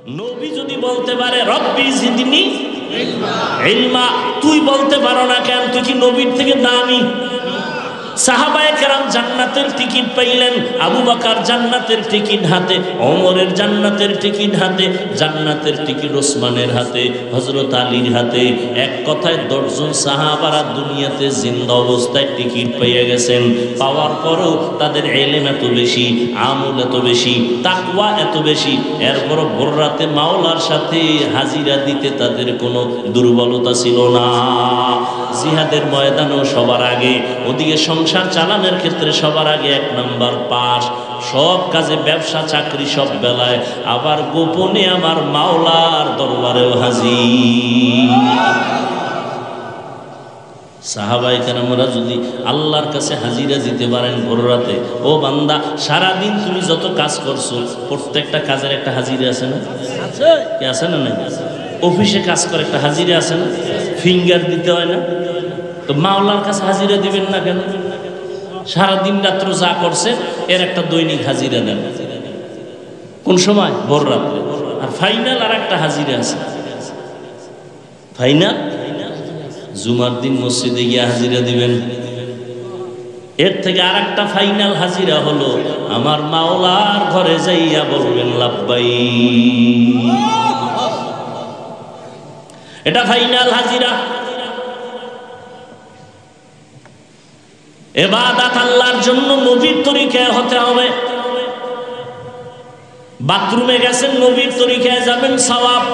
নবী যদি বলতে পারে রব্বি জিদনি ইলমা, তুই বলতে পারো না কেন? তুই কি নবীর থেকে দামি? সাহাবায়ে কেরাম জান্নাতের টিকিট পাইলেন, আবু বকর জান্নাতের টিকিট হাতে, ওমরের জান্নাতের টিকিট হাতে, জান্নাতের টিকিট ওসমানের হাতে, হযরত আলীর হাতে। এক কথায় 10 জন সাহাবারা দুনিয়াতে জিন্দা অবস্থায় টিকিট পেয়ে গেছেন। পাওয়ার পরও তাদের ইলম এত বেশি, আমল এত বেশি, তাকওয়া এত বেশি, এরপরও ভোর রাতে মাওলার সাথে হাজিরা দিতে তাদের কোনো দুর্বলতা ছিল না। জিহাদের ময়দানেও সবার আগে, ওদিকে সংসার চালানোর ক্ষেত্রে সবার আগে 1 নাম্বার পাস, সব কাজে, ব্যবসা চাকরি সব বেলায়, আবার গোপনে আমার মাওলার দরবারেও হাজির। সাহাবায়ে কেরামরা যদি আল্লাহর কাছে হাজিরা দিতে পারেন ভোর রাতে, ও বান্দা সারাদিন তুমি যত কাজ করছো প্রত্যেকটা কাজের একটা হাজিরা আছে না? কি আছে না? নাই? অফিসে কাজ করে একটা হাজিরা আছে না? ফিঙ্গার দিতে হয় না? তো মাওলার কাছে হাজিরা দিবেন না কেন? সারাদিন রাত্র যা করছে এর একটা দৈনিক হাজিরা দেন। কোন সময়? ভোর রাত্রে। আর ফাইনাল আর একটা হাজিরা আছে। ফাইনাল জুমার দিন মসজিদে গিয়ে হাজিরা দিবেন। এর থেকে আর একটা ফাইনাল হাজিরা হলো আমার মাওলার ঘরে যাইয়া বলবেন লাব্বাইক। এটা ফাইনাল হাজিরা। ইবাদত আল্লাহর জন্য নবীর তরিকায় হতে হবে। বাথরুমে গেছেন নবীর তরিকায় যাবেন, সওয়াব।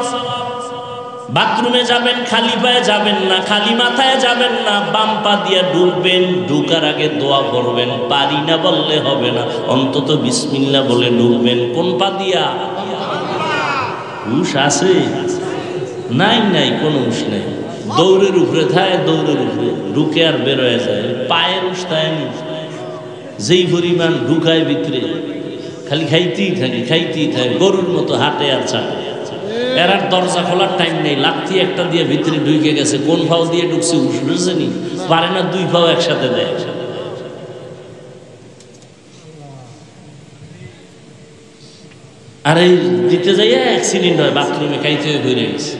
বাথরুমে যাবেন খালি পায়ে যাবেন না, খালি মাথায় যাবেন না, বাম পা দিয়ে ঢুকবেন। ঢুকার আগে দোয়া করবেন, পারি না বললে হবে না, অন্তত বিসমিল্লাহ বলে ঢুকবেন। কোন পা দিয়া? হুশ আছে? নাই নাই, কোনো হুশ নাই। দৌড়ের উপরে থাকে, দৌড়ের উপরে ঢুকে আর বেরোয় যায়। পায়ের হুশ থাকে নি, যেই পরিমাণ ঢুকায় ভিতরে, খালি খাইতেই থাকে, খাইতেই থাকে, গরুর মতো হাঁটে আর চাটে। এর আর দরজা খোলার টাইম নেই। লাথি একটা দিয়ে ভিতরে ঢুকে গেছে, কোন ফাও দিয়ে ঢুকছে বুঝেনি, পারে না 2 ফাও একসাথে দেয়। আর এই দিতে যাইয়া অ্যাক্সিডেন্ট হয়, বাথরুমে খাইতে হয়ে ঘুরে গেছে,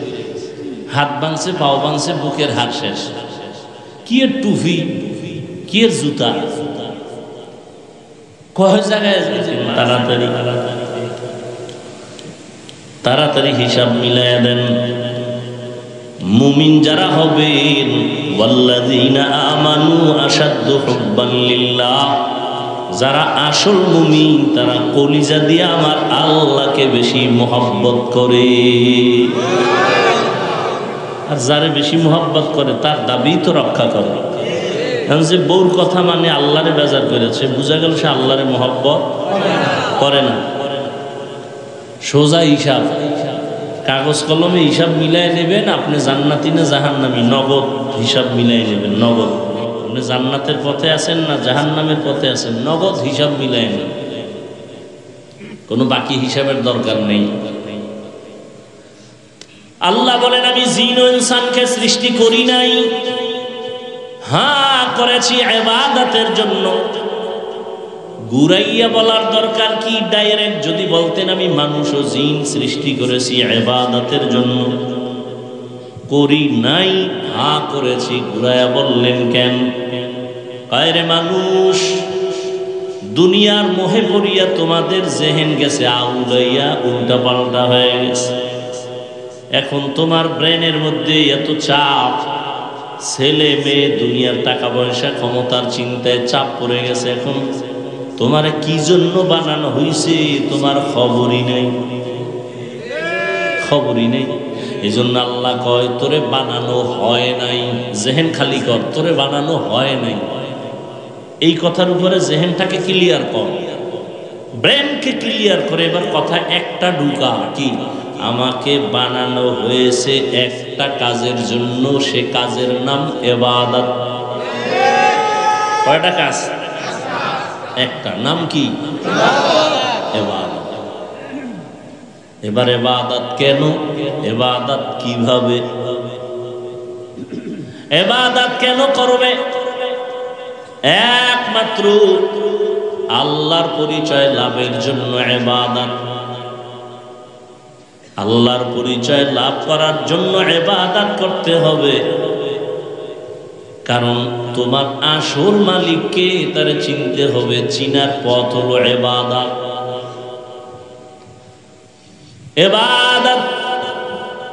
হাত ভাঙছে, পাও ভাঙছে, বুকের হাড় শেষ। কি এর টুপি, কি এর জুতা, কয় জায়গায়। তাড়াতাড়ি তাড়াতাড়ি হিসাব মিলাইয়া দেন। মুমিন যারা হবেন, ওয়াল্লাযীনা আমানু আশাদ্দু হুব্বান লিল্লাহ, যারা আসল মুমিন তারা কলিজা দিয়ে আমার আল্লাহকে বেশি মহব্বত করে। আর যারে বেশি মহব্বত করে তার দাবি তো রক্ষা করে। এখন যে বউর কথা মানে আল্লাহরে বেজার করেছে, বুঝা গেল সে আল্লাহরে মহব্বত করে না। সোজা হিসাব, কাগজ কলমে হিসাব মিলাই নেবেন। আপনি জান্নাতি না জাহান্নামী, নগদ হিসাব মিলাই নেবেন। নগদ, আপনি জান্নাতের পথে আছেন না জাহান্নামের পথে আছেন, নগদ হিসাব মিলাই নেন। কোনো বাকি হিসাবের দরকার নেই। আল্লাহ বলেন আমি জিন ও ইনসানকে সৃষ্টি করি নাই, হ্যাঁ করেছি ইবাদতের জন্য। ঘুরাইয়া বলার দরকার কি? ডাইরেক্ট যদি বলতেন আমি মানুষ ও জিন সৃষ্টি করেছি ইবাদতের জন্য, করি নাই, হ্যাঁ করেছি, ঘুরাইয়া বললেন কেন? কায়রে মানুষ, দুনিয়ার মোহে পড়িয়া তোমাদের জেহেন গেছে আউলাইয়া, উল্টা পাল্টা হয়ে গেছে। এখন তোমার ব্রেনের মধ্যে এত চাপ, ছেলে মেয়ে, দুনিয়ার টাকা পয়সা, ক্ষমতার চিন্তায় চাপ পড়ে গেছে। এখন তোমার কি জন্য বানানো হয়েছে তোমার খবরই নেই, খবরই নেই। এই জন্য আল্লাহ কয় তোরে বানানো হয় নাই, জেহেন খালি কর, তোরে বানানো হয় নাই। এই কথার উপরে জেহেনটাকে ক্লিয়ার কর, ব্রেনকে ক্লিয়ার করে। এবার কথা একটা ঢুকা কি? আমাকে বানানো হয়েছে একটা কাজের জন্য, সে কাজের নাম ইবাদত। কয়টা কাজ? একটা। নাম কি? ইবাদত। এবার ইবাদত কেন? ইবাদত কিভাবে? ইবাদত কেন করবে? একমাত্র আল্লাহর পরিচয় লাভের জন্য ইবাদত। আল্লাহর পরিচয় লাভ করার জন্য ইবাদত করতে হবে, কারণ তোমার আসল মালিককে তারে চিনতে হবে। চিনার পথ হলো ইবাদত। ইবাদত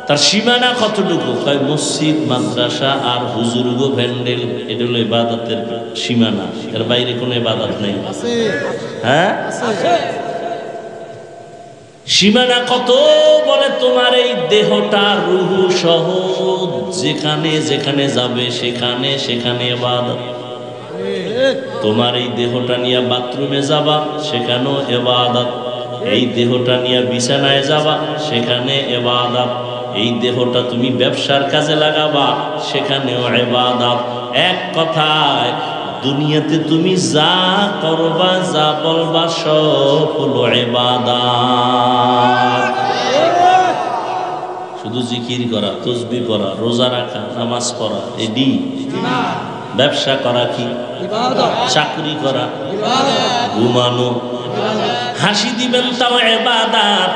তার সীমানা কতটুকু? কয় মসজিদ, মাদ্রাসা আর হুজুরগো ভ্যান্ডেল, এটা হলো ইবাদতের সীমানা। এর বাইরে কোনো ইবাদত নেই। হ্যাঁ, সীমানা কত? বলে তোমার এই দেহটা রুহু সহ যেখানে যেখানে যাবে সেখানে সেখানে ইবাদত। তোমার এই দেহটা নিয়ে বাথরুমে যাবা, সেখানেও ইবাদত। এই দেহটা নিয়ে বিছানায় যাবা, সেখানে ইবাদত। এই দেহটা তুমি ব্যবসার কাজে লাগাবা, সেখানেও ইবাদত। এক কথায় দুনিয়াতে তুমি যা করবা, যা বলবা, সব হলো ইবাদত। শুধু জিকির করা, তাসবিহ পড়া, রোজা রাখা, নামাজ পড়া এডি ব্যবসা করা কি ইবাদত, চাকরি করা ইবাদত, ঘুমানো, হাসি দিবেন তাও ইবাদত,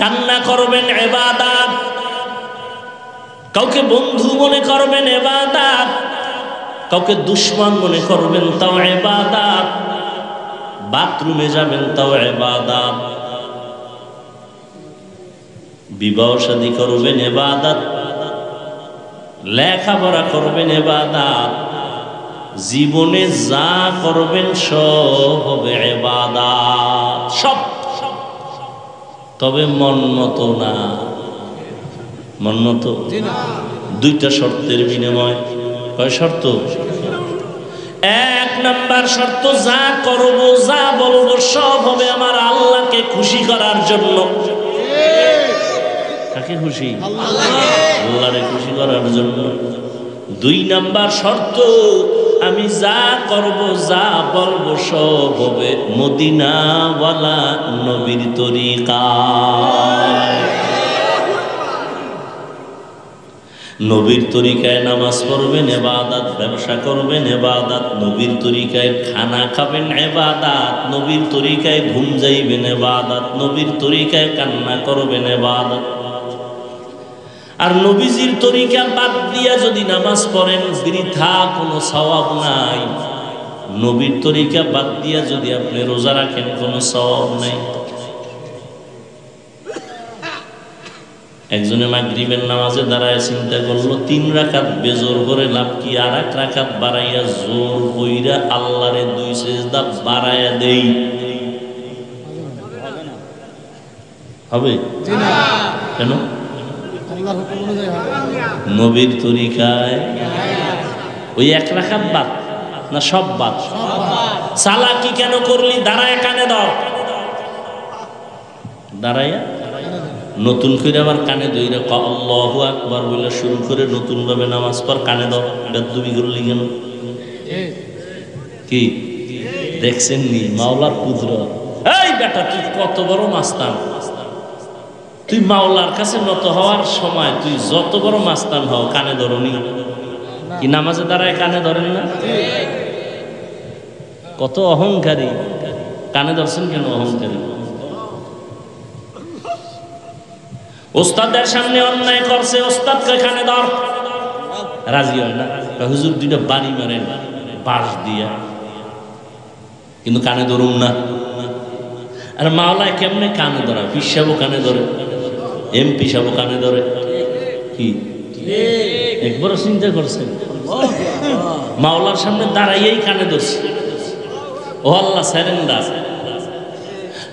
কান্না করবেন ইবাদত, কাউকে বন্ধু মনে করবেন ইবাদত, কাউকে দুশমন মনে করবেন তাও ইবাদত, বাথরুমে যাবেন তাও ইবাদত, বিবাহ শাদী করবেন ইবাদত, লেখাপড়া করবেন ইবাদত, জীবনে যা করবেন সব হবে ইবাদত, সব। তবে মন মতো না, মন মতো দুইটা শর্তের বিনিময়। কয় শর্ত? এক নাম্বার শর্ত, যা করব, যা বলবো সব হবে আমার আল্লাহকে খুশি করার জন্য। কাকে খুশি? আল্লাহরে খুশি করার জন্য। দুই নাম্বার শর্ত, আমি যা করব, যা বলবো সব হবে মদিনাওয়ালা নবীর তরিকায়। নবীর তরিকায় নামাজ পড়বেন ইবাদত, ব্যবসা করবেন ইবাদত, নবীর তরিকায় খানা খাবেন ইবাদত, নবীর তরিকায় ঘুম যাইবেন ইবাদত, নবীর তরিকায় কান্না করবেন ইবাদত। আর নবীজির তরিকা বাদ দিয়া যদি নামাজ পড়েন বৃথা, কোনো সওয়াব নাই। নবীর তরিকা বাদ দিয়া যদি আপনি রোজা রাখেন কোনো সওয়াব নাই। একজনে মাগরিবের নামাজে দাঁড়ায় চিন্তা করলো 3 রাকাত বেজোর করে লাভ কি, আর 1 রাকাত বাড়াইয়া জোর বইরা আল্লাহরে 2 সেজদা বাড়াইয়া দেই, হবে? কেন? নবীর তরিকায় ওই 1 রাকাত বাদ না, সব বাদ। চালাকি কেন করলি? দাঁড়ায় কানে দাও, দাঁড়াইয়া নতুন করে আবার কানে দইরা আল্লাহু আকবার বলে শুরু করে নতুন ভাবে নামাজ পড়, কানে দাও। বেদবি করলি কেন? কি দেখছেন নি মাওলার কুদরত? এই বেটা, তুই কত বড় মাস্তান! তুই মাওলার কাছে নত হওয়ার সময় তুই যত বড় মাস্তান হও, কানে ধরনি কি? নামাজে দাঁড়ায় কানে ধরেন না? কত অহংকারী! কানে ধরছেন কেন? অহংকারী। ওস্তাদের সামনে অন্যায় করছে, ওস্তাদকে কানে ধর, রাজি হয় না। হুজুর 2টা বাড়ি মারেন বাঁশ দিয়া, কিন্তু কানে ধরুন না। আর মাওলায় কেমনে কানে ধরা? পীর সাহেবও কানে ধরে, এমপি সাহেবও কানে ধরে। কি একবারও চিন্তা করছেন? মাওলার সামনে দাঁড়াইয়েই কানে ধরছে। ও আল্লাহ সারেন্ডার,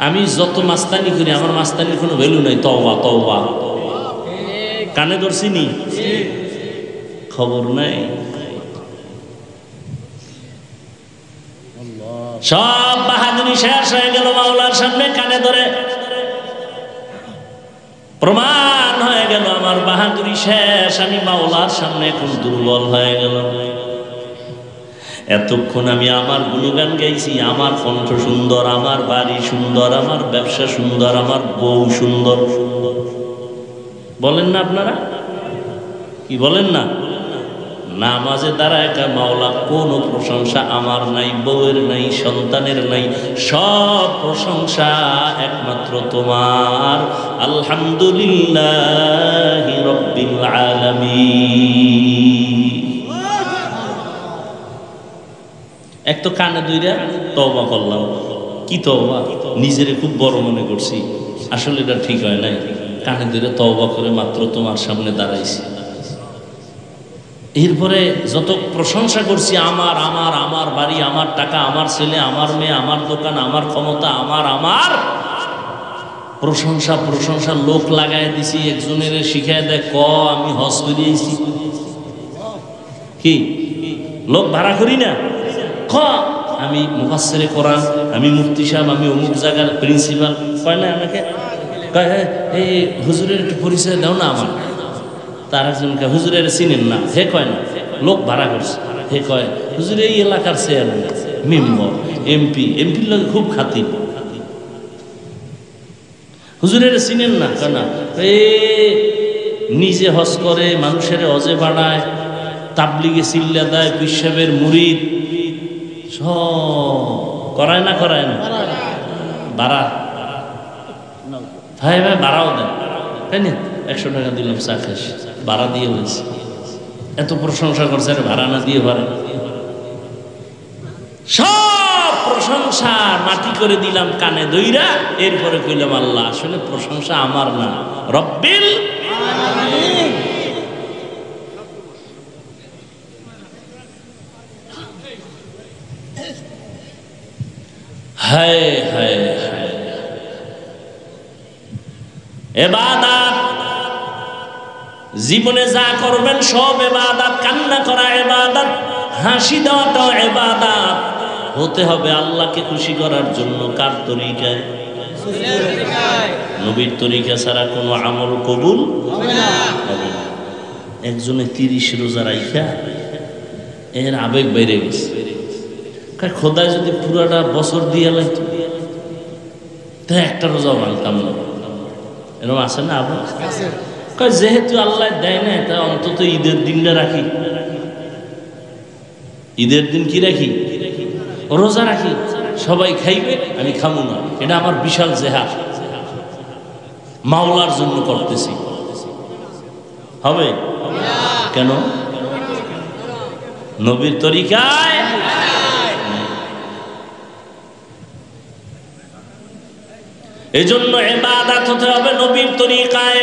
আমি যত মাস্তানি করি আমার মাস্তানির কোনো ভ্যালু নাই। তওবা তওবা, কানে ধরছি নি, খবর নাই। সব বাহাদুরি শেষ হয়ে গেল মাওলার সামনে কানে ধরে। প্রমাণ হয়ে গেল আমার বাহাদুরি শেষ, আমি মাওলার সামনে এখন দুর্বল হয়ে গেল। এতক্ষণ আমি আমার গুণগান গাইছি, আমার কণ্ঠ সুন্দর, আমার বাড়ি সুন্দর, আমার ব্যবসা সুন্দর, আমার বউ সুন্দর। বলেন না আপনারা? কি বলেন না? নামাজে দাঁড়ায় মাওলা কোনো প্রশংসা আমার নাই, বউয়ের নাই, সন্তানের নাই, সব প্রশংসা একমাত্র তোমার। আলহামদুলিল্লাহি রাব্বিল আলামিন। এক তো কানে দুইরা তওবা করলাম, কি তওবা, নিজেরে খুব বড় মনে করছি, আসলে এটা ঠিক হয় নাই। কানে দুইরা তওবা করে মাত্র তোমার সামনে দাঁড়াইছি, এরপরে যত প্রশংসা করছি, আমার আমার আমার বাড়ি, আমার টাকা, আমার ছেলে, আমার মেয়ে, আমার দোকান, আমার ক্ষমতা, আমার আমার প্রশংসা প্রশংসা লোক লাগাই দিছি। একজনের শিখায় দেয় ক আমি হজ করিয়েছি, কি লোক ভাড়া করি না, ক আমি মুফাসসিরে কোরআন, আমি মুফতি সাহেব, আমি অমুক জায়গার প্রিন্সিপাল, কয় না আমাকে, কয় এই হুজুরের একটু পরিচয় দাও না আমার। তার একজনকে হুজুরের চিনেন না, হে কয় না, লোক ভাড়া করছে, হে কয় হুজুর এই এলাকার চেয়ারম্যান, মেম্বার, এমপির লোক খুব খাতির, হুজুরের চিনেন না, কয় না এ নিজে হজ করে, মানুষের হজে বাড়ায়, তাবলিগে চিল্লা দেয়, পীর সাহেবের মুরিদ, সব করায় না, করায় না, ভাড়া ভাই ভাই ভাড়াও দেয়, তাই না? 100 টাকা দিলাম চা খাস, ভাড়া দিয়ে হয়েছে, এত প্রশংসা করছে, ভাড়া না দিয়ে ভাড়া, সব প্রশংসা মাটি করে দিলাম কানে দইরা। এরপরে কইলাম আল্লাহ আসলে প্রশংসা আমার না, রব্বিল আলামিন। হায় হায় হায়, ইবাদত জীবনে যা করবেন সব ইবাদত, কান্না করা ইবাদত, হাসি দেওয়াটাও ইবাদত। হতে হবে আল্লাহকে খুশি করার জন্য। কার তরিকায়? নবীর তরিকা ছাড়া কোনো আমল কবুল হবে না। একজনে 30 রোজা রাইখা এর আবেগ বেড়ে গেছে, খোদায় যদি পুরাটা বছর দিয়ে লাইতো তা একটা রোজাও ভাঙতাম না। এরকম আছে না আবার? যেহেতু আল্লাহ দেয় না, তা অন্তত ঈদের দিনটা রাখি। ঈদের দিন কি রাখি? রোজা রাখি, সবাই খাইবে আমি খামু না, এটা আমার বিশাল জেহাদ, মাওলার জন্য করতেছি। হবে কেন? নবীর তরিকায় এই জন্য ইবাদত হতে হবে নবীর তরিকায়।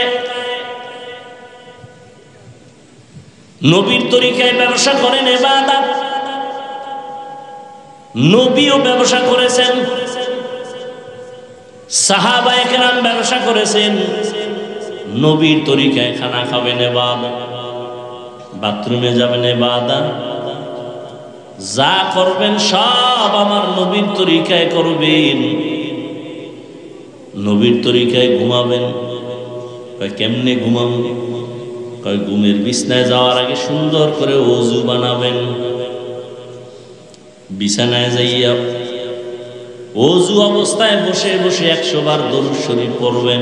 নবীর তরিকায় ব্যবসা করেন ইবাদত। নবীও ব্যবসা করেছেন, সাহাবায়ে কেরাম ব্যবসা করেছেন। নবীর তরিকায় খানা খাবেন ইবাদত, বাথরুমে যাবেন ইবাদত, যা করবেন সব আমার নবীর তরিকায় করবেন। নবীর তরিকায় ঘুমাবেন, কেমনে ঘুমাবেন? ঘুমের বিছানায় যাওয়ার আগে সুন্দর করে ওযু বানাবেন, বিছানায় যাইয়া ওযু অবস্থায় বসে বসে 100 বার দরুদ শরীফ পড়বেন,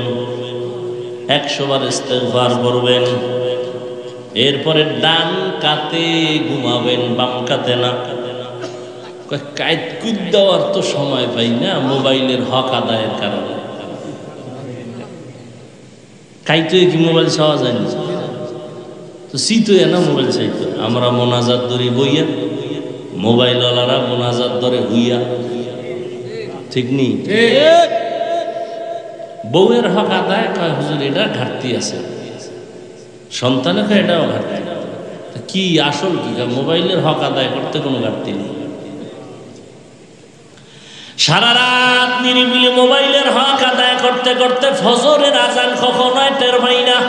100 বার ইস্তেগফার করবেন। এরপরে ডান কাতে ঘুমাবেন, বাম কাতে না। কাইত কুদ দেওয়ার তো সময় পাই না মোবাইলের হক আদায়ের কারণে। কাইতে কি মোবাইল চাওয়া যায় না? তো শীত না মোবাইল চাইতো। আমরা মোনাজাত ধরি বইয়া, মোবাইলওয়ালারা মোনাজাত ধরে হইয়া, ঠিক নেই? বউয়ের হক আদায় কয় হুজুর এটা ঘাটতি আছে, সন্তানের কয় এটাও ঘাটতি। কি আসল কি? মোবাইলের হক আদায় করতে কোনো ঘাটতি নেই। সারা রাত নিরিবিলি মোবাইলের হক আদায় করতে করতে ফজরের আজান কখনোই টের পাই না।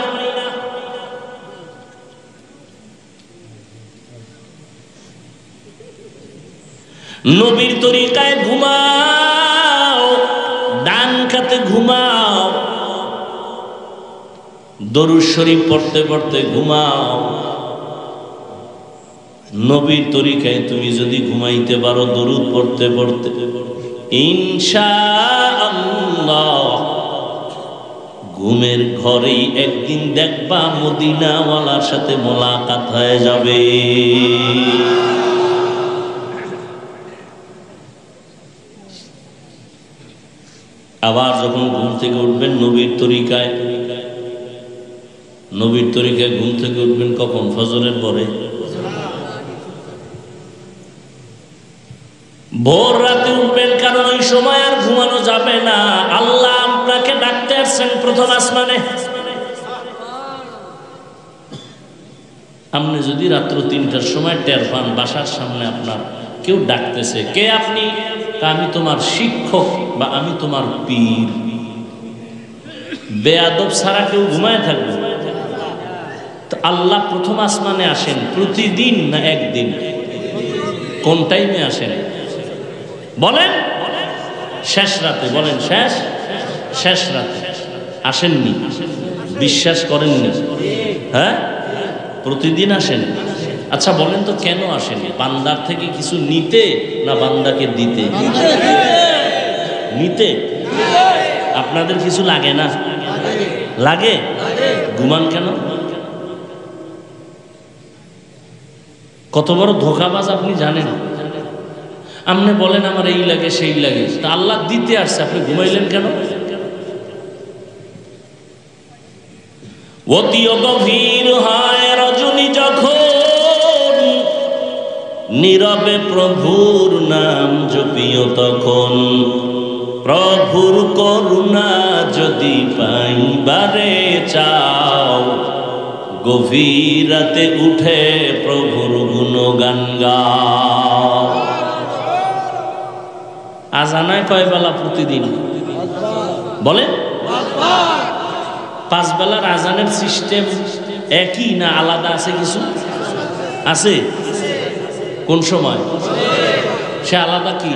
নবীর তরিকায় ঘুমাও, ডান কাতে ঘুমাও, দরুদ শরীফ পড়তে পড়তে ঘুমাও। নবীর তরিকায় তুমি যদি ঘুমাইতে পারো দরুদ পড়তে পড়তে, ইনশাআল্লাহ ঘুমের ঘরেই একদিন দেখবা মদিনাওয়ালার সাথে মোলাকাত হয়ে যাবে। আবার যখন ঘুম থেকে উঠবেন নবীর তরিকায় ঘুম থেকে উঠবেন কখন? ফজরের পরে। ভোর রাতে উঠবেন, কারণ ওই সময় আর ঘুমানো যাবে না। আল্লাহ আপনাকে ডাকতে আসছেন প্রথম আসমানে। আপনি যদি রাত্র 3টার সময় টের পান বাসার সামনে আপনার কেউ ডাকতেছে, কে আপনি? আমি তোমার শিক্ষক বা আমি তোমার পীর। বেয়াদব ছাড়া কেউ ঘুমায় থাকবে? তো আল্লাহ প্রথম আসমানে আসেন প্রতিদিন না একদিন? কোন টাইমে আসেন বলেন? শেষ রাতে। বলেন শেষ রাতে আসেননি? বিশ্বাস করেননি? হ্যাঁ, প্রতিদিন আসেন। আচ্ছা বলেন তো কেন আসেন? বান্দার থেকে কিছু নিতে না বান্দাকে দিতে? নিতে। আপনাদের কিছু লাগে না? লাগে। ঘুমান কেন? কত বড় ধোঁকাবাজ আপনি জানেন? আপনি বলেন আমার এই লাগে সেই লাগে, তা আল্লাহ দিতে আসছে, আপনি ঘুমাইলেন কেন? অতিও গভীর হয় রজনী যখন, নীরবে প্রভুর নাম জপিও তখন। প্রভুর করুণা যদি পাইবারে চাও, গভীর রাতে উঠে প্রভুর গুণগান গাও। আজানায় কয় বেলা প্রতিদিন বলেন? 5 বেলার আজানের সিস্টেম একই না আলাদা আছে? কিছু আছে। কোন সময় সে আলাদা? কি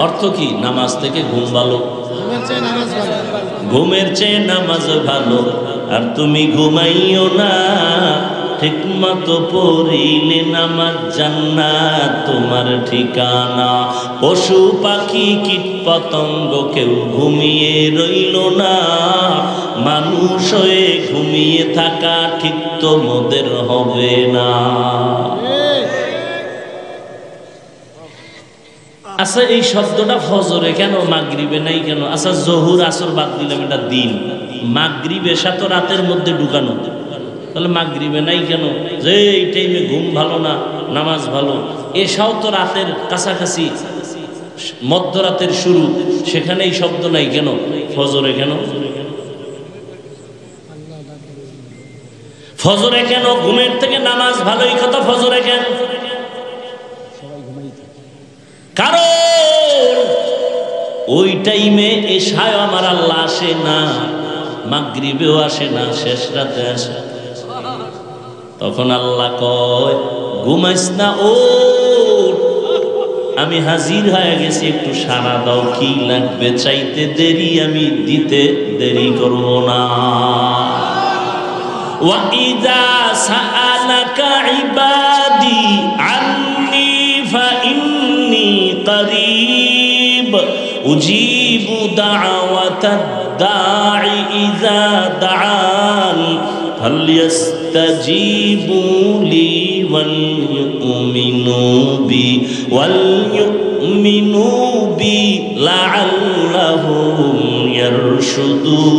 অর্থ? কি নামাজ থেকে ঘুম ভালো, ঘুমের চেয়ে নামাজ ভালো। আর তুমি ঘুমাইও না, ঠিক মতো পড়িলে নামাজ জান্নাত তোমার ঠিকানা। পশু পাখি কীট পতঙ্গ কেউ ঘুমিয়ে রইল না, মানুষ হয়ে ঘুমিয়ে থাকা ঠিক তো মোদের হবে না। আচ্ছা এই শব্দটা ফজরে কেন, মাগরিবে নাই কেন? আচ্ছা জহুর আসর বাদ দিলাম, এটা দিন। মাগরিব এশা তো রাতের মধ্যে ঢুকানো, তাহলে মাগরিবে নাই কেন? যে এই টাইমে ঘুম ভালো না, নামাজ ভালো। এশাও তো রাতের কাছাকাছি, মধ্যরাতের শুরু, সেখানে এই শব্দ নাই কেন? ফজরে কেন? ফজরে কেন? ঘুমের থেকে নামাজ ভালো, এই কথা ফজরে কেন? কারণ ওই টাইমে এশায় আমার আল্লাহ আসে না, মাগরিবেও আসে না, শেষ রাতে আসে। তখন আল্লাহ কয় ঘুমাইস না, ও আমি হাজির হয়ে গেছি, একটু সারা দাও। কি লাগবে চাইতে দেরি, আমি দিতে দেরি করব না। ওয়া ইযা সাআলাকা ইবাদি আন্নী ফাইন্নী করিব উজিবু দাওয়াতাদ দাঈ ইযা দাআন ফালইস্তাজিবু লি ওয়ালইউমিনু বি লাআল্লাহুম ইয়ারশুদুন।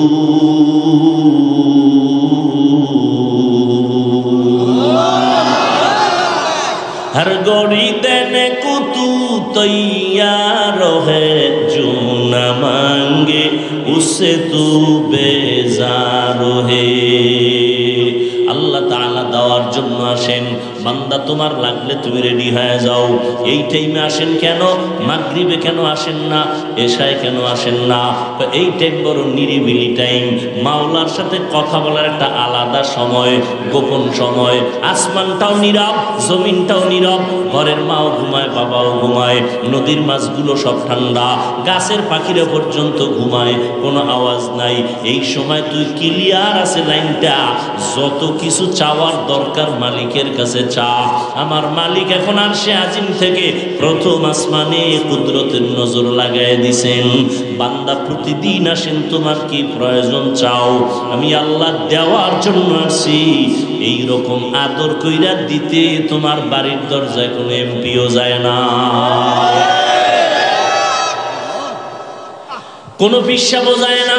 हर गोड़ी देने को तू तैयार है, जो न मांगे उससे तू बेजार है। আল্লাহ তাআলা দেওয়ার জন্য আসেন। বান্দা তোমার লাগলে তুমি রেডি হয়ে যাও। এই টাইমে আসেন কেন? মাগরিবে কেন আসেন না? এশায় কেন আসেন না? এই টাইম বড় নিরিবিলি টাইম, মাওলার সাথে কথা বলার একটা আলাদা সময়, গোপন সময়। আসমানটাও নীরব, জমিনটাও নীরব, ঘরের মাও ঘুমায়, বাবাও ঘুমায়, নদীর মাছগুলো সব ঠান্ডা, গাছের পাখিরা পর্যন্ত ঘুমায়, কোনো আওয়াজ নাই। এই সময় তুই ক্লিয়ার আছে লাইনটা, যত কিছু চাওয়ার দরকার মালিকের কাছে চা। আমার মালিক এখন আরশে আজিম থেকে প্রথম আসমানে কুদরতের নজর লাগায় দিছেন। বান্দা প্রতিদিন আসেন, তোমার কি প্রয়োজন চাও, আমি আল্লাহ দেওয়ার জন্য আসি। এই রকম আদর কইরা দিতে তোমার বাড়ির দরজায় কোনো এমপিও যায় না। কোনো পিসা বোঝায় না।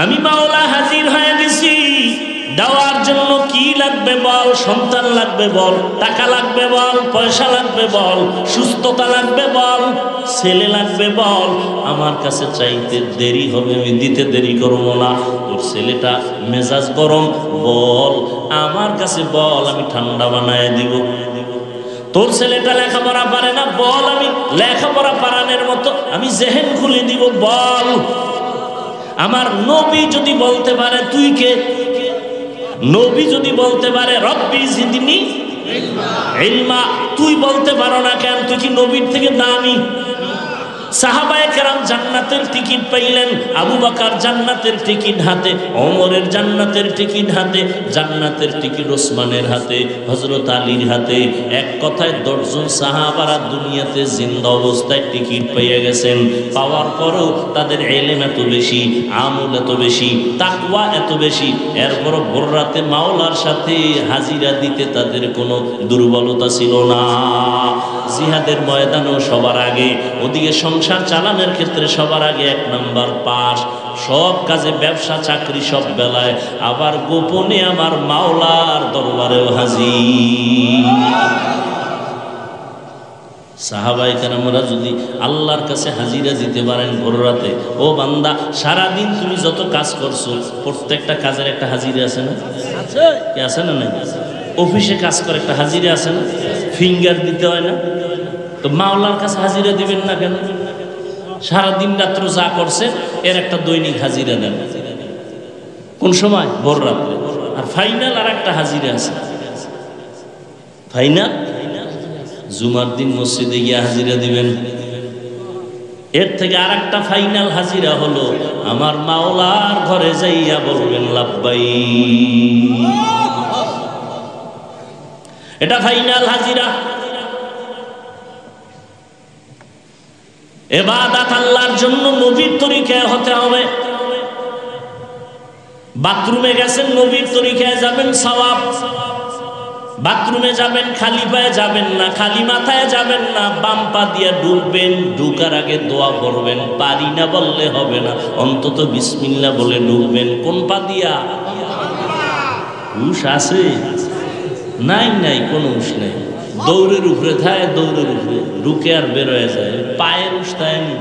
আমি মাওলা হাজির হয়ে গেছি, দেওয়ার জন্য কি লাগবে বল? সন্তান লাগবে বল, টাকা লাগবে বল, পয়সা লাগবে বল, সুস্থতা লাগবে বল, ছেলে লাগবে বল। আমার কাছে চাইতে দেরি হবে, আমি দিতে দেরি করব না। তোর ছেলেটা মেজাজ গরম, বল আমার কাছে বল, আমি ঠান্ডা বানায় দিব। তোর ছেলেটা লেখাপড়া পারে না, বল আমি লেখাপড়া পারানোর মতো আমি জেহেন খুলে দিব, বল। আমার নবী যদি বলতে পারে তুই কে, নবী যদি বলতে পারে রব্বি জিদনি ইলমা, তুই বলতে পারো না কেন? তুই কি নবীর থেকে দামি? সাহাবায়ে কেরাম জান্নাতের টিকিট পাইলেন, আবু বকর জান্নাতের টিকিট হাতে, ওমরের জান্নাতের টিকিট হাতে, জান্নাতের টিকিট ওসমানের হাতে, হযরত আলীর হাতে। এক কথায় 10 জন সাহাবারা দুনিয়াতে জিন্দা অবস্থায় টিকিট পেয়ে গেছেন। পাওয়ার পরও তাদের ইলম এত বেশি, আমল এত বেশি, তাকওয়া এত বেশি, এরপরও ভোর রাতে মাওলার সাথে হাজিরা দিতে তাদের কোনো দুর্বলতা ছিল না। জিহাদের ময়দানেও সবার আগে, ওদিকে সংসার চালানোর ক্ষেত্রে সবার আগে 1 নাম্বার পাস, সব কাজে, ব্যবসা চাকরি সব বেলায়, আবার গোপনে আমার মাওলার দরবারেও হাজির। সাহাবায়ে কেরামরা যদি আল্লাহর কাছে হাজিরা দিতে পারেন ভোর রাতে, ও বান্দা সারাদিন তুমি যত কাজ করছো প্রত্যেকটা কাজের একটা হাজিরা আছে না? আছে না? নাই? অফিসে কাজ করে একটা হাজিরা আছে না? ফিঙ্গার দিতে হয় না? তো মাওলার কাছে হাজিরা দিবেন না কেন? সারাদিন রাত্র যা করছে এর একটা দৈনিক হাজিরা দেন। কোন সময়? ভোর রাত্রে। আর ফাইনাল আর একটা হাজিরা আছে। ফাইনাল জুমার দিন মসজিদে গিয়ে হাজিরা দিবেন। এর থেকে আর একটা ফাইনাল হাজিরা হলো আমার মাওলার ঘরে যাইয়া বলবেন লাব্বাইক। এটা ফাইনাল হাজিরা। ইবাদত আল্লাহর জন্য নবীর তরিকায় হতে হবে। বাথরুমে গেছেন, নবীর তরিকায় যাবেন, সওয়াব। বাথরুমে যাবেন, খালি পায়ে যাবেন না, খালি মাথায় যাবেন না, বাম পা দিয়ে ঢুকবেন। ঢুকার আগে দোয়া করবেন, পারি না বললে হবে না, অন্তত বিসমিল্লাহ বলে ঢুকবেন। কোন পা দিয়া? হুশ আছে? নাই, নাই, কোনো হুশ নাই। দৌড়ের উপরে থাকে, দৌড়ের উপরে ঢুকে আর বের হয়ে যায়। পায়ের হুশ থাকেনি,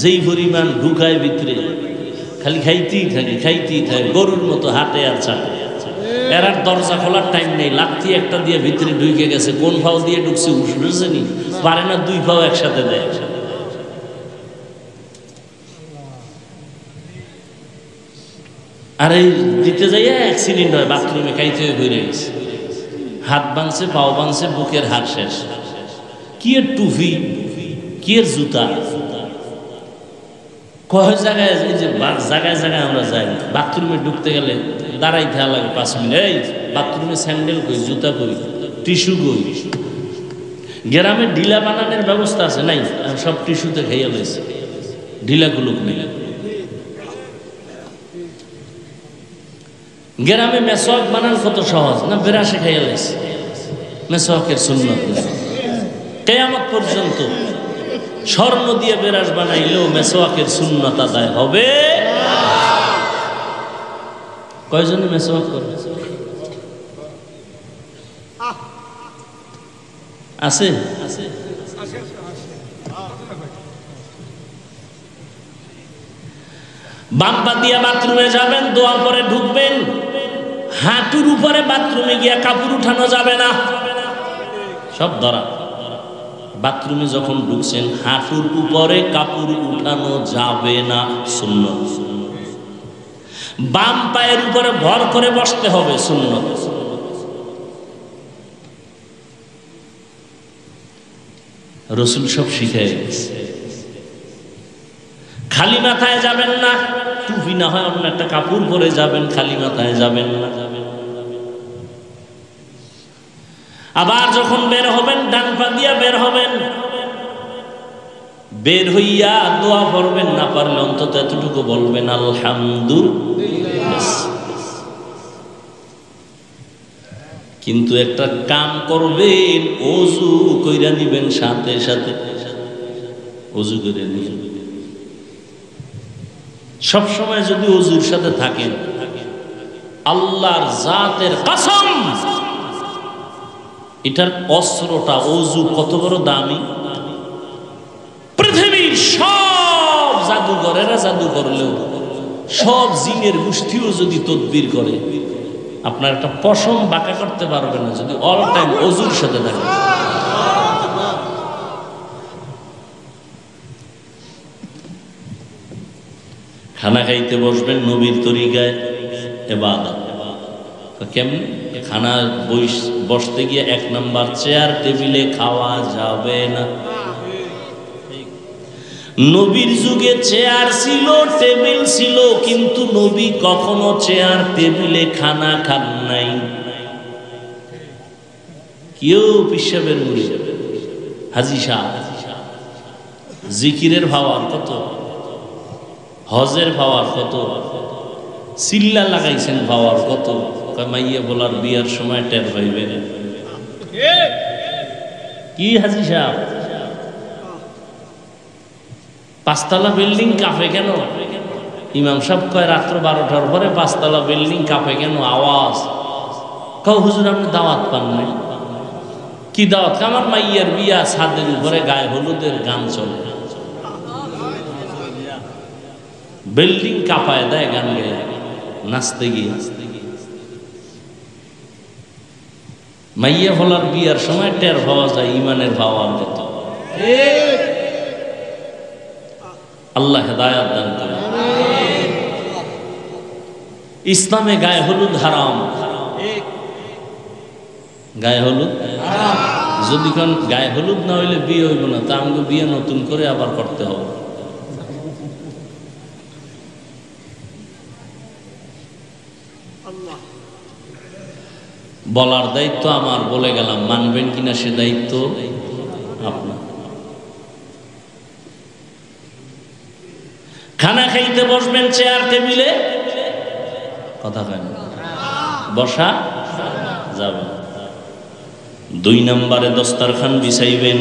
যেই পরিমাণ ঢুকায় ভিতরে, খালি খাইতেই থাকে, খাইতেই থাকে, গরুর মতো হাঁটে আর চাটে। এর আর দরজা খোলার টাইম নেই, লাথি একটা দিয়ে ভিতরে ঢুকে গেছে। কোন পাও দিয়ে ঢুকছে হুশ বুঝেনি, পারে না 2 পাও একসাথে দেয়। আর এই দিতে যাইয়া অ্যাক্সিডেন্ট হয়, বাথরুমে খাইতে হয়ে ঘুরে গেছে, হাত ভাঙছে, পাও ভাঙছে, বুকের হাড় শেষ। কি এর টুপি, কি এর জুতা, কয় জায়গায়, এই যে জায়গায় জায়গায় আমরা যাই, বাথরুমে ঢুকতে গেলে দাঁড়াই থাকা লাগে 5 মিনিট। এই বাথরুমে স্যান্ডেল কই, জুতা কই, টিস্যু কই? গ্রামে ঢিলা বানানোর ব্যবস্থা আছে নাই? সব টিস্যুতে খাইয়া লইছে, ঢিলা গুলোক নেই। গ্রামে মেসওয়াক বানানো কত সহজ না? বেরাসে খাইয়া লইছে। মেসওয়াকের সুন্নত কিয়ামত পর্যন্ত স্বর্ণ দিয়ে বেরাস বানাইলেও মেসওয়াকের সুন্নত আদায় হবে। কয়জনে মেসওয়াক করে? আছে? বাম পা দিয়া বাথরুমে যাবেন, দোয়া পরে ঢুকবেন। হাঁটুর উপরে বাথরুমে গিয়া কাপড় উঠানো যাবে না, সব ধরা। বাথরুমে যখন ঢুকছেন হাঁটুর উপরে কাপড় উঠানো যাবে না, সুন্নত। বাম পায়ের উপরে ভর করে বসতে হবে, সুন্নত। রাসূল সব শিখায় গেছে। খালি মাথায় যাবেন না, টুপি না হয় অন্য একটা কাপড় পরে যাবেন, খালি মাথায় যাবেন না। আবার যখন বের হবেন ডান পা দিয়া বের হবেন, বের হইয়া দোয়া পড়বেন, না পারলে অন্তত এতটুকু বলবেন আলহামদুলিল্লাহ। কিন্তু একটা কাম করবেন, ওযু কইরা নিবেন, সাথে সাথে ওযু করে নিবেন। সব সময় যদি ওযুর সাথে থাকেন, আল্লাহর জাতের কসম, এটার অস্ত্রটা ওযু কত বড় দামি। পৃথিবীর সব জাদুঘরেরা জাদু করলেও, সব জিনের গোষ্ঠীও যদি তদবির করে, আপনার একটা পশম বাঁকা করতে পারবে না যদি অল টাইম ওযুর সাথে থাকে। খানা খাইতে বসবেন নবীর তরিকায়, ইবাদত। কেমন? খানা বসতে গিয়ে 1 নাম্বার, চেয়ার টেবিলে খাওয়া যাবে না। নবীর যুগে চেয়ার ছিল, টেবিল ছিল, কিন্তু নবী কখনো চেয়ার টেবিলে খানা খান নাই। কেউ পিসাবের মুড়ি, হাজী সাহেব জিকিরের ভাওয়ার কত, হজের ভাওয়ার কত, চিল্লা লাগাইছেন ভাওয়ার কত। মাইয়া বলার বিয়ার সময় টের পাইবে কি হাজী সাহেব? 5 তলা বিল্ডিং কাঁপে কেন? ইমাম সাহেব কয় রাত্র 12টার পরে 5 তলা বিল্ডিং কাঁপে কেন? আওয়াজ। কও হুজুর আপনি দাওয়াত পান নাই? কি দাওয়াত? আমার মাইয়ার বিয়া, ছাদের উপরে গায়ে হলুদের গান চলে, বিল্ডিং কাঁপায় দেয় গান গেয়ে, নাচতে গিয়ে। মাইয়া ফলার বিয়ার সময় টের পাওয়া যায় ইমানের ভাওয়ার কত। আল্লাহ হেদায়েত দান করেন। ইসলামে গায়ে হলুদ হারাম। গায়ে হলুদ যদি কোন গায়ে হলুদ না হইলে বিয়ে হইব না, তা আমাকে বিয়ে নতুন করে আবার করতে হবে। বলার দায়িত্ব আমার, বলে গেলাম, মানবেন কিনা সে দায়িত্ব আপনার। খানা খাইতে বসবেন চেয়ার টেবিলে, কথা কেন বসা যাবে। 2 নম্বরে দস্তরখান বিছাইবেন।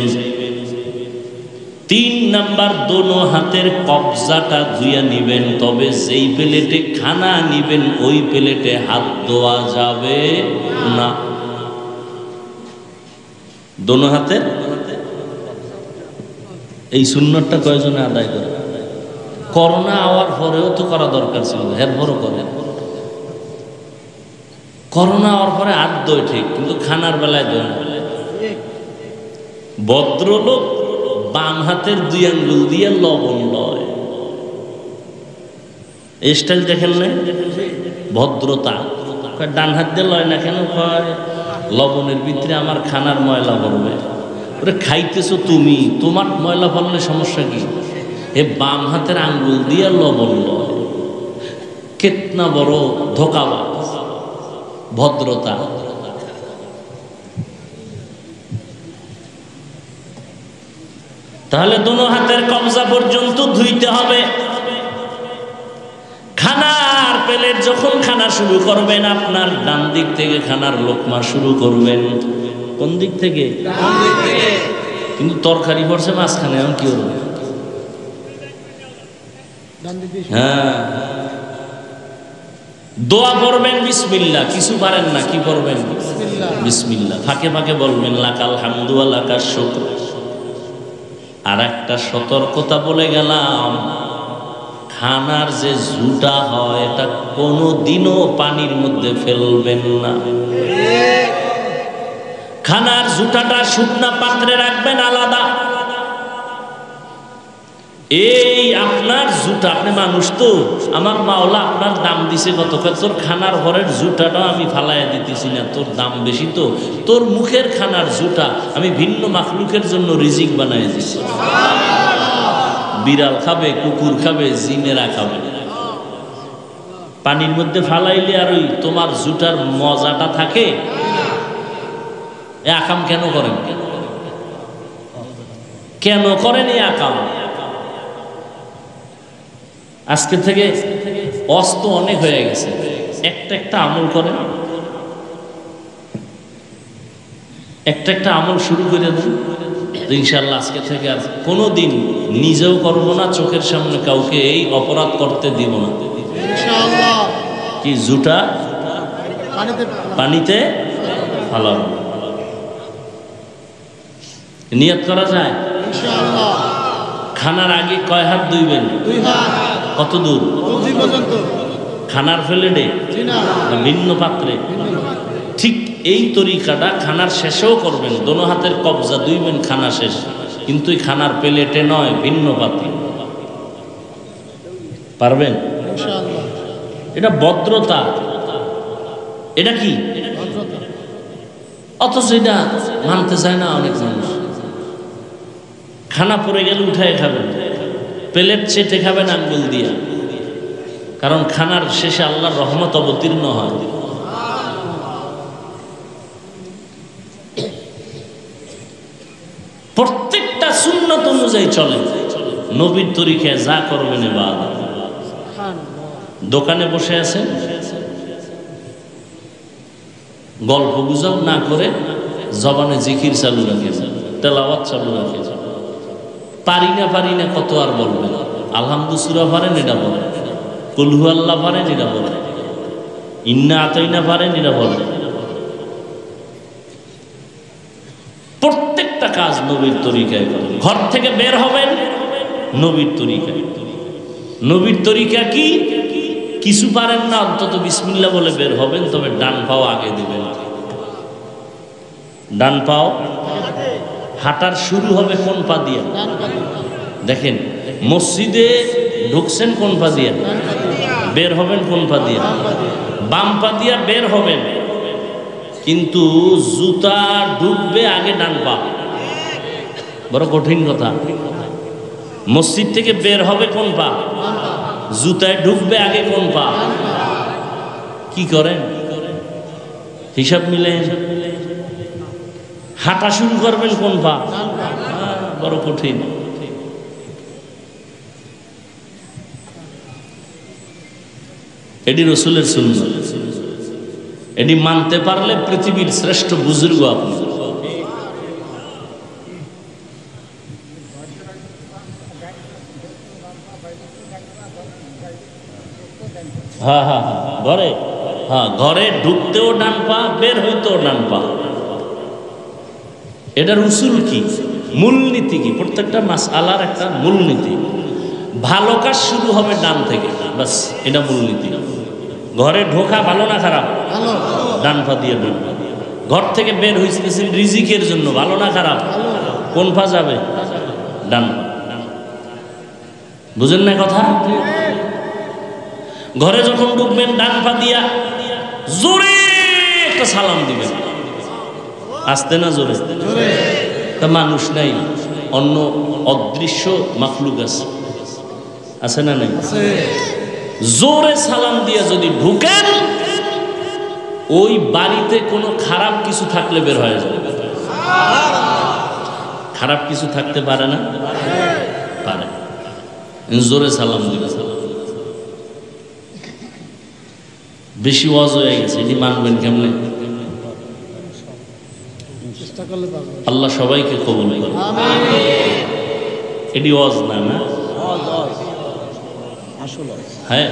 3 নাম্বার দোনো হাতের কবজাটা ধুইয়া নিবেন, তবে যেই প্লেটে খানা নিবেন ওই প্লেটে হাত ধোয়া যাবে না। দোনো হাতের এই সুন্নতটা কয়জনে আদায় করে? করোনা আওয়ার পরেও তো করা দরকার ছিল, এরপরও করে। করোনা হওয়ার পরে হাত ধোয় ঠিক, কিন্তু খানার বেলায় ধোয় না। ভদ্রলোক বাম হাতের 2 আঙ্গুল দিয়ে লবণ লয়, স্টাইল দেখেন না? ভদ্রতা। ডান হাত দিয়ে লয় না কেন? কয় লবণের ভিতরে আমার খানার ময়লা পড়বে। ওরে খাইতেছো তুমি, তোমার ময়লা পড়লে সমস্যা কি? এ বাম হাতের আঙ্গুল দিয়ে লবণ লয়, কেতনা বড় ধোঁকাবাজ। ভদ্রতা। তাহলে দোনো হাতের কবজা পর্যন্ত ধুইতে হবে। খানার প্লেট যখন খানা শুরু করবেন, আপনার ডান দিক থেকে খানার লোকমা শুরু করবেন। কোন দিক থেকে? কিন্তু তরকারি পড়ছে মাঝখানে, এখন কি করবে? হ্যাঁ, দোয়া পড়বেন বিসমিল্লাহ। কিছু পারেন না, কি পড়বেন? বিসমিল্লাহ। ফাঁকে ফাঁকে বলবেন লাকাল হামদু ওয়া লাকাশ শুকর। আর একটা সতর্কতা বলে গেলাম, খানার যে ঝুটা হয় এটা কোনোদিনও পানির মধ্যে ফেলবেন না। খানার ঝুটাটা শুকনা পাত্রে রাখবেন আলাদা। এই আপনার জুতা, আপনি মানুষ তো, আমার মাওলা আপনার দাম দিছে কত? তোর খানার ঘরের জুতাটা আমি ফালাইয়া দিতেছি না, তোর দাম বেশি তো, তোর মুখের খানার জুতা আমি ভিন্ন মাখলুকের জন্য রিজিক বানাই দিছি। বিড়াল খাবে, কুকুর খাবে, জিনেরা খাবে। পানির মধ্যে ফালাইলে আর ওই তোমার জুতার মজাটা থাকে? এ আকাম কেন করেন? কেন করেন এই আকাম? আজকে থেকে অস্ত অনেক হয়ে গেছে, একটা আমল করেন, একটা আমল শুরু করে দেন, ইনশাল্লাহ আজকে থেকে আর কোনোদিন নিজেও করব না, চোখের সামনে কাউকে এই অপরাধ করতে দিব না। ইনশাআল্লাহ। কি জুটা পানিতে ফালাবো, নিয়ত করা যায় ইনশাআল্লাহ। খানার আগে কয় হাত ধুইবেন? 2 হাত। কত দূর পর্যন্ত? খানার প্লেটে না ভিন্ন পাত্রে? ঠিক এই তরিকাটা খানার শেষেও করবেন, দোনো হাতের কবজা ধুইবেন খানা শেষ, কিন্তু এই খানার প্লেটে নয়, ভিন্ন পাত্রে। পারবেন? ইনশাআল্লাহ। এটা ভদ্রতা। এটা কি? অথচ এটা মানতে চায় না অনেক মানুষ। খানা পড়ে গেলে উঠায় খাবেন, প্লেট চেটে খাবেন আঙ্গুল দিয়া, কারণ খানার শেষে আল্লাহর রহমত অবতীর্ণ হয়। প্রত্যেকটা সুন্নত অনুযায়ী চলে, নবীর তরিকায় যা করবেন ইবাদত। দোকানে বসে আছেন, গল্প গুজব না করে জবানে জিকির চালু রাখে, তেলাওয়াত চালু রাখে। পারি না কত আর বলবেন? আলহামদু সূরা পারেন, এটা বলেন। কুল হু আল্লাহ পারেন, এটা বলেন। ইন্না আতাইনা পারেন, এটা বলেন। প্রত্যেকটা কাজ নবীর তরিকায় করেন। ঘর থেকে বের হবেন নবীর তরিকায়। নবীর তরিকা কি? কিছু পারেন না, অন্তত বিসমিল্লাহ বলে বের হবেন, তবে ডান পাও আগে দিবেন। ডান পাও হাঁটার শুরু হবে কোন পা দিয়ে? দেখেন, মসজিদে ঢুকছেন কোন পা দিয়ে, বের হবেন কোন পা দিয়ে? বাম পা দিয়ে বের হবেন, কিন্তু জুতা ঢুকবে আগে ডান পা। বড় কঠিন কথা। মসজিদ থেকে বের হবে কোন পা? জুতায় ঢুকবে আগে কোন পা? কি করেন? হিসাব মিলেন। হাঁটা শুরু করবেন কোন পা? বড় কঠিন। এটি রসুলের সুন্নাত। এটি মানতে পারলে পৃথিবীর শ্রেষ্ঠ বুজুর্গ আপনি। ঘরে ঘরে ঢুকতেও ডান পা, বের হইতেও ডান পা। এটার উসুল কি, মূলনীতি কি? প্রত্যেকটা মাসআলার একটা মূলনীতি। ভালো কাজ শুরু হবে ডান থেকে, বাস, এটা মূলনীতি। ঘরে ঢোকা ভালো না খারাপ? ডান পা দিয়ে ঢুকবে। ঘর থেকে বের হইতেছেন রিজিকের জন্য, ভালো না খারাপ? কোন পা যাবে? ডান পা। বুঝেন না কথা? ঘরে যখন ঢুকবেন ডান পা দিয়া জোরে একটা সালাম দিবেন। আসতে না জোরে? তা মানুষ নাই, অন্য অদৃশ্য মাখলুক আছে না নাই? জোরে সালাম দিয়ে যদি ঢুকেন, ওই বাড়িতে কোনো খারাপ কিছু থাকলে বের হয়ে যাবে। খারাপ কিছু থাকতে পারে না? পারে। জোরে সালাম দিবে। বেশি ওয়াজ হয়ে গেছে, এটি মানবেন কেমনে? আল্লাহ সবাইকে কবুল করে। এটি ওয়াজ না, না? হ্যাঁ।